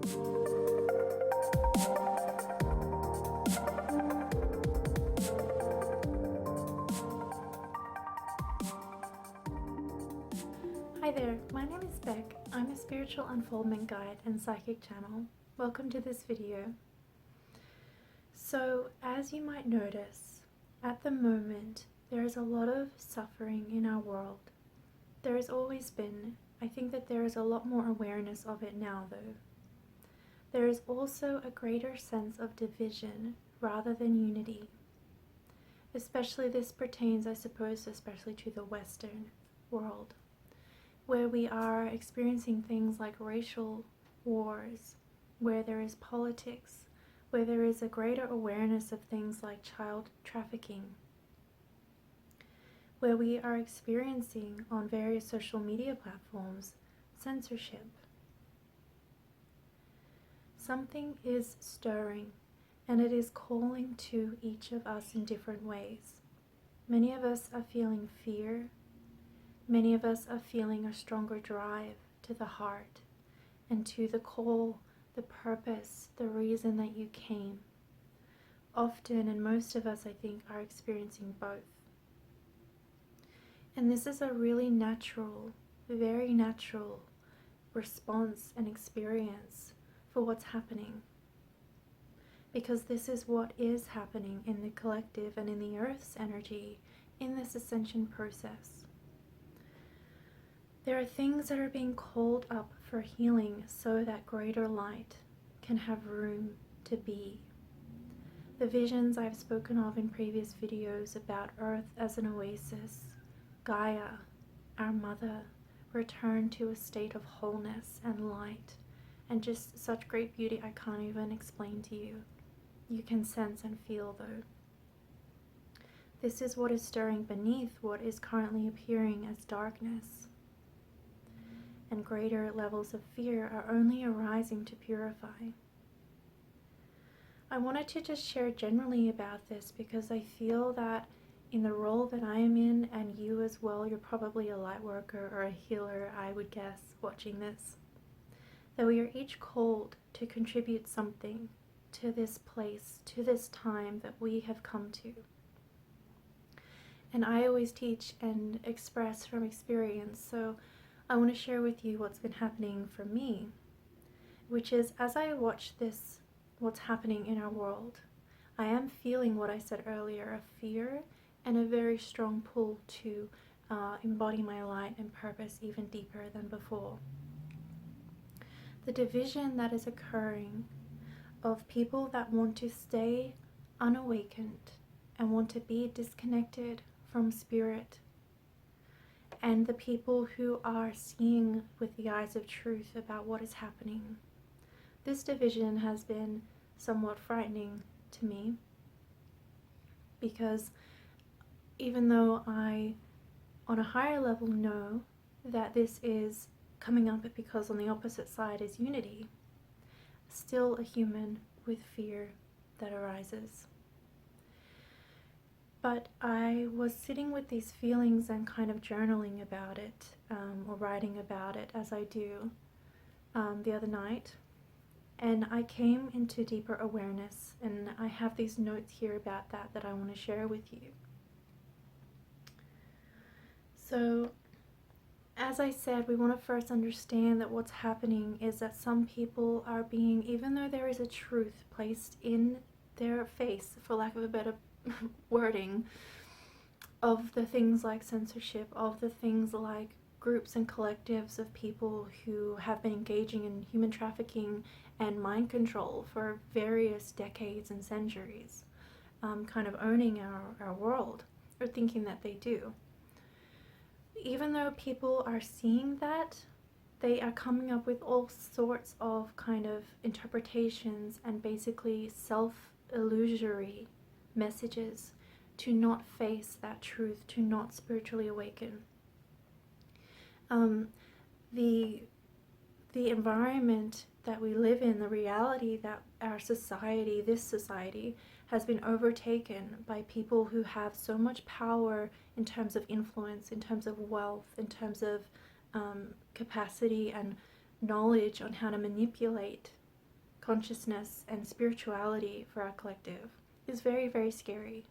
Hi there, my name is Becc. I'm a spiritual unfoldment guide and psychic channel. Welcome to this video. So, as you might notice, at the moment there is a lot of suffering in our world. There has always been. I think that there is a lot more awareness of it now though. There is also a greater sense of division rather than unity. Especially this pertains, I suppose, especially to the Western world, where we are experiencing things like racial wars, where there is politics, where there is a greater awareness of things like child trafficking, where we are experiencing on various social media platforms censorship. Something is stirring, and it is calling to each of us in different ways. Many of us are feeling fear. Many of us are feeling a stronger drive to the heart and to the call, the purpose, the reason that you came. Often, and most of us, I think, are experiencing both. And this is a really natural, very natural response and experience for what's happening. Because this is what is happening in the collective and in the Earth's energy in this ascension process. There are things that are being called up for healing so that greater light can have room to be. The visions I've spoken of in previous videos about Earth as an oasis, Gaia, our mother, return to a state of wholeness and light, and just such great beauty I can't even explain to you. You can sense and feel though. This is what is stirring beneath what is currently appearing as darkness. And greater levels of fear are only arising to purify. I wanted to just share generally about this because I feel that in the role that I am in, and you as well, you're probably a light worker or a healer, I would guess, watching this, that we are each called to contribute something to this place, to this time that we have come to. And I always teach and express from experience, so I want to share with you what's been happening for me, which is as I watch this, what's happening in our world, I am feeling what I said earlier, a fear and a very strong pull to embody my light and purpose even deeper than before. The division that is occurring of people that want to stay unawakened and want to be disconnected from spirit, and the people who are seeing with the eyes of truth about what is happening. This division has been somewhat frightening to me, because even though I, on a higher level, know that this is coming up because on the opposite side is unity, still a human with fear that arises. But I was sitting with these feelings and kind of journaling about it, or writing about it as I do the other night. And I came into deeper awareness, and I have these notes here about that I want to share with you. So, as I said, we want to first understand that what's happening is that some people are being, even though there is a truth placed in their face, for lack of a better wording, of the things like censorship, of the things like groups and collectives of people who have been engaging in human trafficking and mind control for various decades and centuries, kind of owning our world, or thinking that they do. Even though people are seeing that, they are coming up with all sorts of kind of interpretations and basically self-illusory messages to not face that truth, to not spiritually awaken. The environment that we live in, the reality that our society, this society, has been overtaken by people who have so much power in terms of influence, in terms of wealth, in terms of capacity and knowledge on how to manipulate consciousness and spirituality for our collective is very, very scary.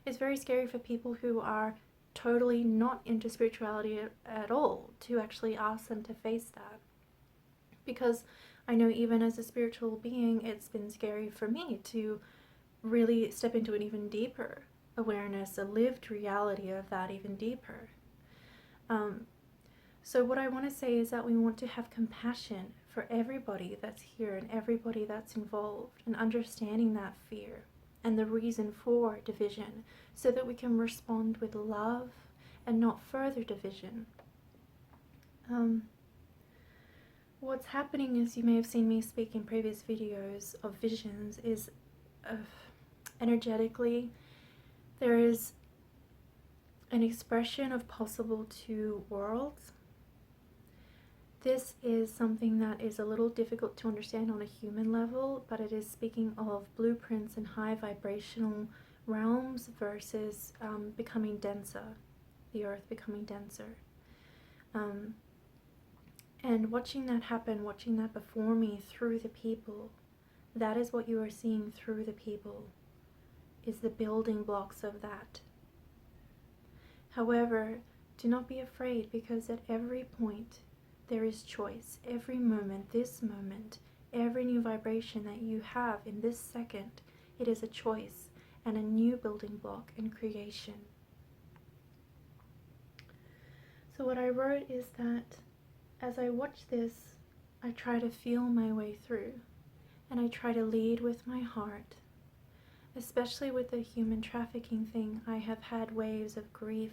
It's very scary for people who are totally not into spirituality at all to actually ask them to face that. Because I know even as a spiritual being, it's been scary for me to really step into an even deeper awareness, a lived reality of that even deeper. So what I want to say is that we want to have compassion for everybody that's here and everybody that's involved, and understanding that fear and the reason for division, so that we can respond with love and not further division. What's happening is, you may have seen me speak in previous videos of visions, is energetically there is an expression of possible two worlds. This is something that is a little difficult to understand on a human level, but it is speaking of blueprints and high vibrational realms versus becoming denser, the earth becoming denser. And watching that happen, watching that before me through the people, that is what you are seeing through the people, is the building blocks of that. However, do not be afraid, because at every point there is choice. Every moment, this moment, every new vibration that you have in this second, it is a choice and a new building block and creation. So what I wrote is that as I watch this, I try to feel my way through, and I try to lead with my heart. Especially with the human trafficking thing, I have had waves of grief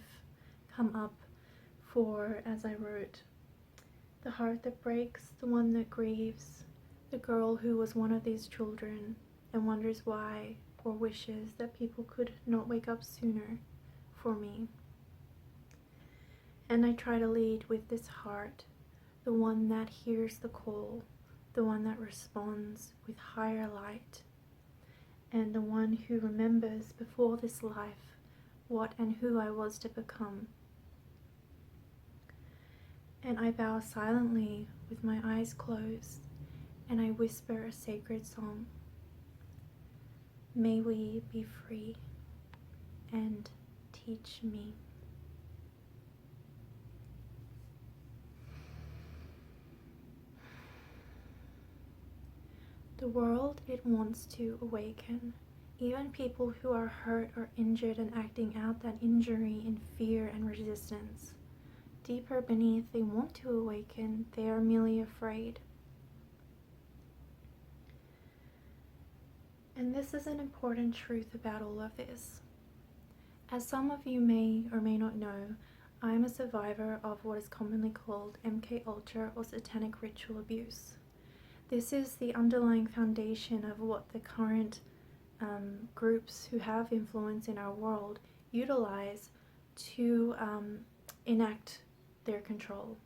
come up for, as I wrote, the heart that breaks, the one that grieves, the girl who was one of these children and wonders why, or wishes that people could not wake up sooner for me. And I try to lead with this heart, the one that hears the call, the one that responds with higher light, and the one who remembers before this life what and who I was to become. And I bow silently with my eyes closed, and I whisper a sacred song. May we be free, and teach me. The world, it wants to awaken. Even people who are hurt or injured and acting out that injury in fear and resistance. Deeper beneath, they want to awaken, they are merely afraid. And this is an important truth about all of this. As some of you may or may not know, I am a survivor of what is commonly called MK Ultra or satanic ritual abuse. This is the underlying foundation of what the current groups who have influence in our world utilize to enact their control.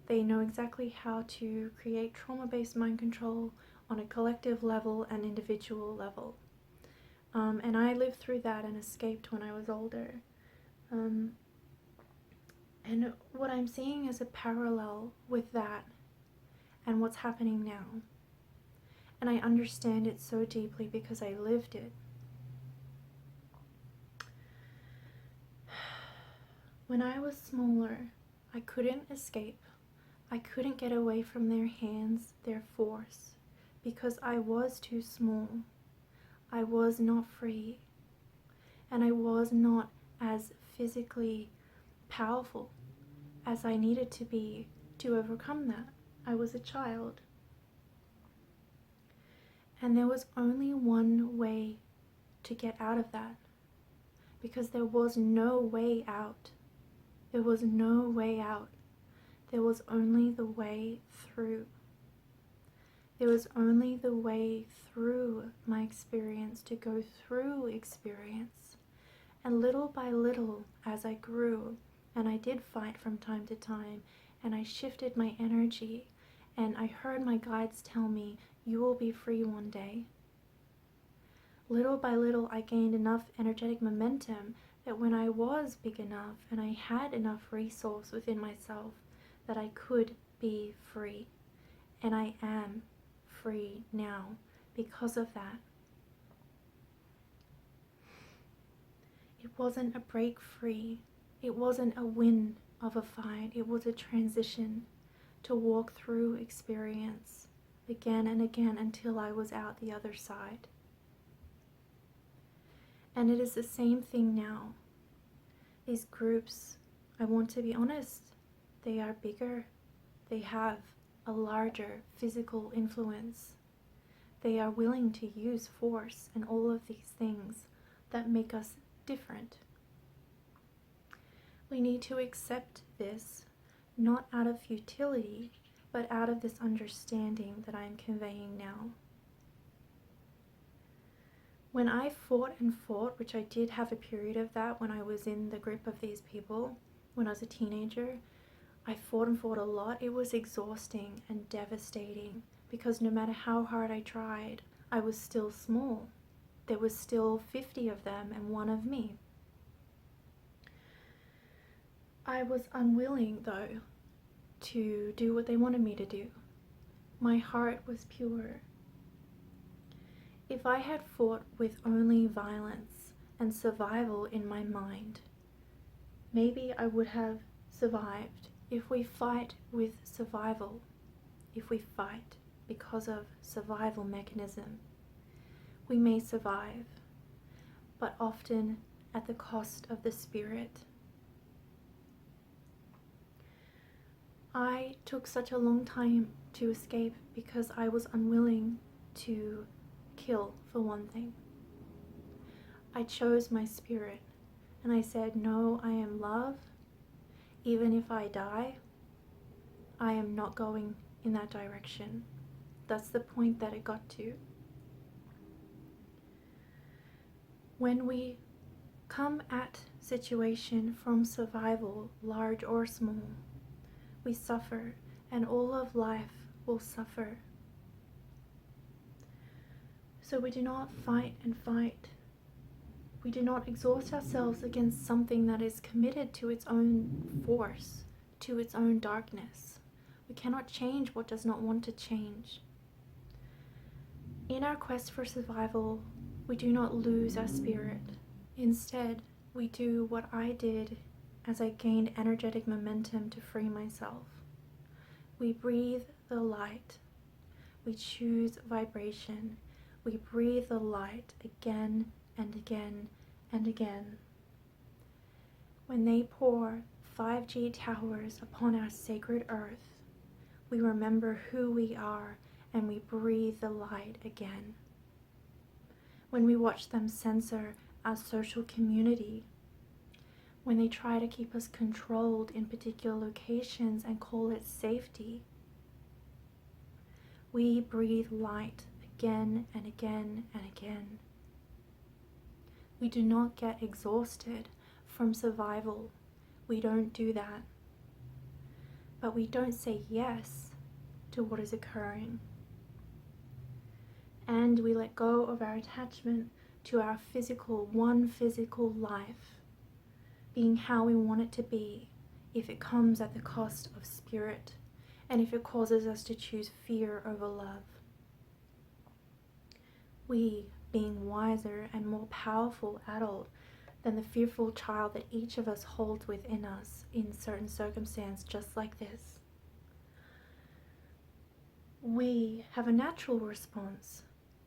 They know exactly how to create trauma-based mind control on a collective level and individual level. And I lived through that and escaped when I was older. And what I'm seeing is a parallel with that and what's happening now. And I understand it so deeply because I lived it. When I was smaller, I couldn't escape. I couldn't get away from their hands, their force, because I was too small. I was not free, and I was not as physically powerful as I needed to be to overcome that. I was a child. And there was only one way to get out of that, because there was no way out. There was no way out. There was only the way through. There was only the way through my experience, to go through experience. And little by little, as I grew, and I did fight from time to time, and I shifted my energy, and I heard my guides tell me, you will be free one day. Little by little, I gained enough energetic momentum that when I was big enough and I had enough resource within myself, that I could be free. And I am free now because of that. It wasn't a break free. It wasn't a win of a fight. It was a transition to walk through experience again and again until I was out the other side. And it is the same thing now. These groups, I want to be honest, they are bigger. They have a larger physical influence. They are willing to use force and all of these things that make us different. We need to accept this, not out of futility, but out of this understanding that I am conveying now. When I fought and fought, which I did have a period of that when I was in the grip of these people, when I was a teenager, I fought and fought a lot. It was exhausting and devastating because no matter how hard I tried, I was still small. There was still 50 of them and one of me. I was unwilling, though, to do what they wanted me to do. My heart was pure. If I had fought with only violence and survival in my mind, maybe I would have survived. If we fight with survival, if we fight because of survival mechanism, we may survive, but often at the cost of the spirit. I took such a long time to escape because I was unwilling to kill, for one thing. I chose my spirit and I said, no, I am love. Even if I die, I am not going in that direction. That's the point that it got to. When we come at situation from survival, large or small, we suffer, and all of life will suffer. So we do not fight and fight. We do not exhaust ourselves against something that is committed to its own force, to its own darkness. We cannot change what does not want to change. In our quest for survival, we do not lose our spirit. Instead, we do what I did as I gained energetic momentum to free myself. We breathe the light. We choose vibration. We breathe the light again and again and again. When they pour 5G towers upon our sacred earth, we remember who we are and we breathe the light again. When we watch them censor our social community, when they try to keep us controlled in particular locations and call it safety, we breathe light again and again and again. We do not get exhausted from survival. We don't do that. But we don't say yes to what is occurring. And we let go of our attachment to our one physical life being how we want it to be, if it comes at the cost of spirit, and if it causes us to choose fear over love. We, being wiser and more powerful adult than the fearful child that each of us holds within us in certain circumstances just like this, we have a natural response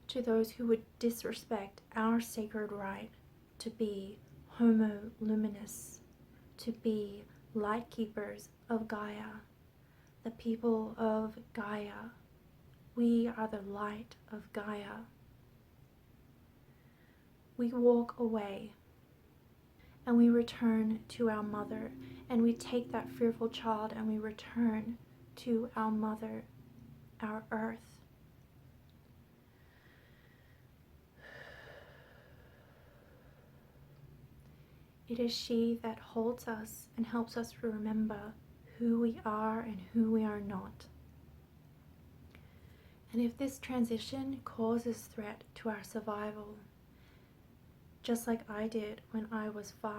to those who would disrespect our sacred right to be Homo luminous, to be light keepers of Gaia, the people of Gaia. We are the light of Gaia. We walk away and we return to our mother, and we take that fearful child and we return to our mother, our earth. It is she that holds us and helps us remember who we are and who we are not. And if this transition causes threat to our survival, just like I did when I was 5,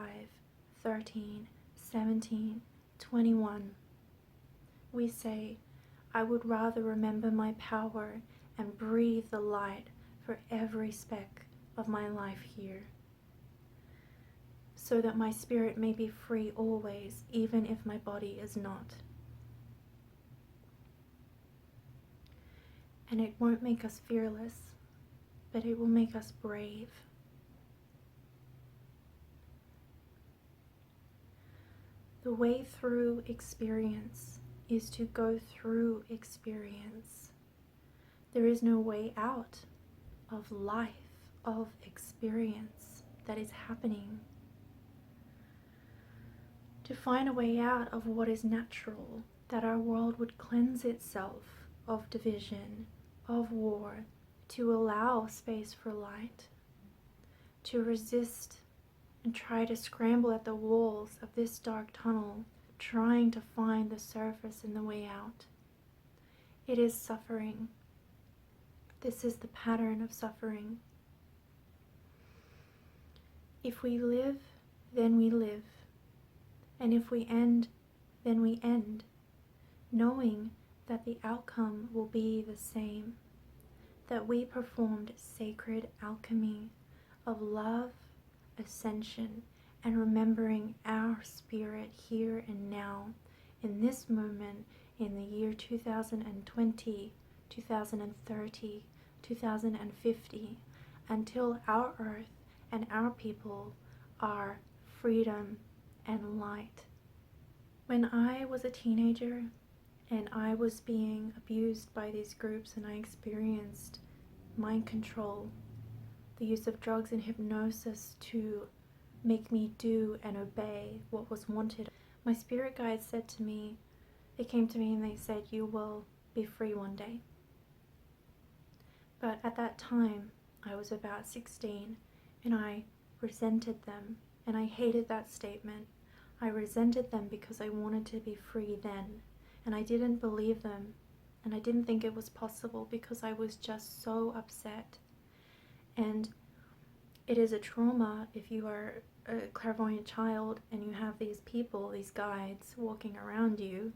13, 17, 21, we say, I would rather remember my power and breathe the light for every speck of my life here, so that my spirit may be free always, even if my body is not. And it won't make us fearless, but it will make us brave. The way through experience is to go through experience. There is no way out of life, of experience that is happening. To find a way out of what is natural, that our world would cleanse itself of division, of war, to allow space for light, to resist and try to scramble at the walls of this dark tunnel, trying to find the surface and the way out. It is suffering. This is the pattern of suffering. If we live, then we live. And if we end, then we end, knowing that the outcome will be the same, that we performed sacred alchemy of love, ascension, and remembering our spirit here and now, in this moment, in the year 2020, 2030, 2050, until our earth and our people are freedom and light. When I was a teenager and I was being abused by these groups and I experienced mind control, the use of drugs and hypnosis to make me do and obey what was wanted, my spirit guides said to me, they came to me and they said, you will be free one day. But at that time, I was about 16 and I resented them and I hated that statement. I resented them because I wanted to be free then, and I didn't believe them, and I didn't think it was possible because I was just so upset. And it is a trauma if you are a clairvoyant child and you have these people, these guides walking around you,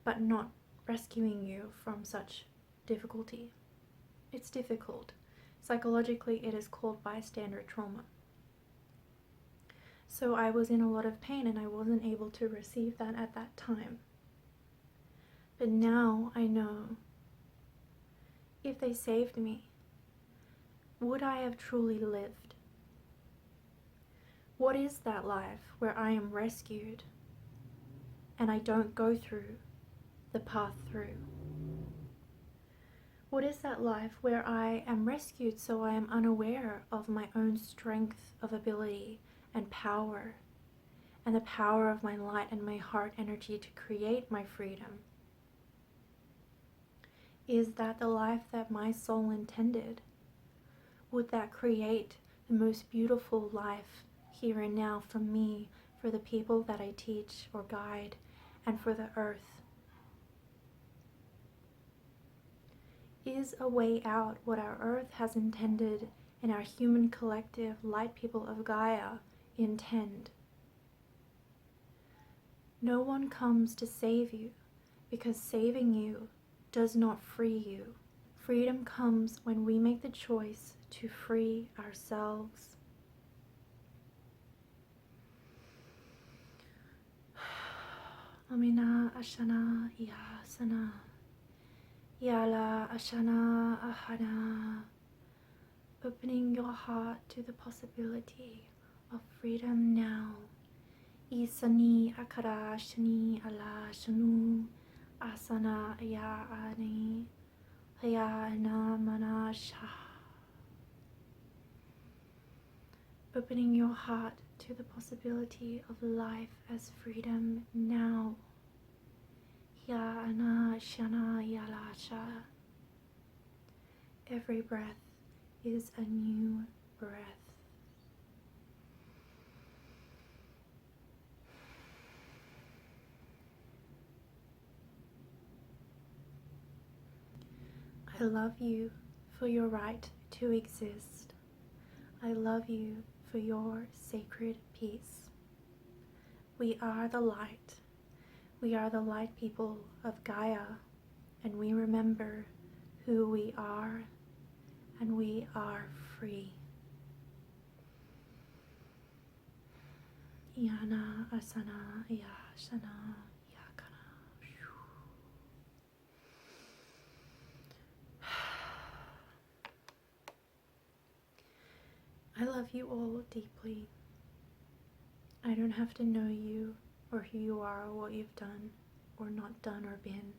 but not rescuing you from such difficulty. It's difficult. Psychologically, it is called bystander trauma. So I was in a lot of pain and I wasn't able to receive that at that time. But now I know, if they saved me, would I have truly lived? What is that life where I am rescued and I don't go through the path through? What is that life where I am rescued so I am unaware of my own strength of ability and power, and the power of my light and my heart energy to create my freedom? Is that the life that my soul intended? Would that create the most beautiful life here and now for me, for the people that I teach or guide, and for the earth? Is a way out what our earth has intended and our human collective light people of Gaia intend? No one comes to save you, because saving you does not free you. Freedom comes when we make the choice to free ourselves. Amina Ashana Yasana Yala Ashana Ahana. Opening your heart to the possibility of freedom now. Isani Akara Shani Ala Shanu Asana Ya Ani Hayana Manasha. Opening your heart to the possibility of life as freedom now. Ya Ana Shana Yalasha. Every breath is a new breath. I love you for your right to exist. I love you for your sacred peace. We are the light. We are the light people of Gaia, and we remember who we are, and we are free. Yana asana yasana yakana. I love you all deeply. I don't have to know you or who you are or what you've done or not done or been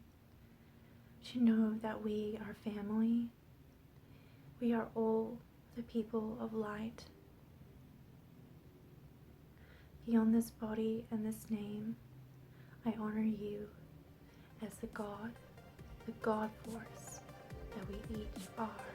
to know that we are family. We are all the people of light. Beyond this body and this name, I honor you as the God force that we each are.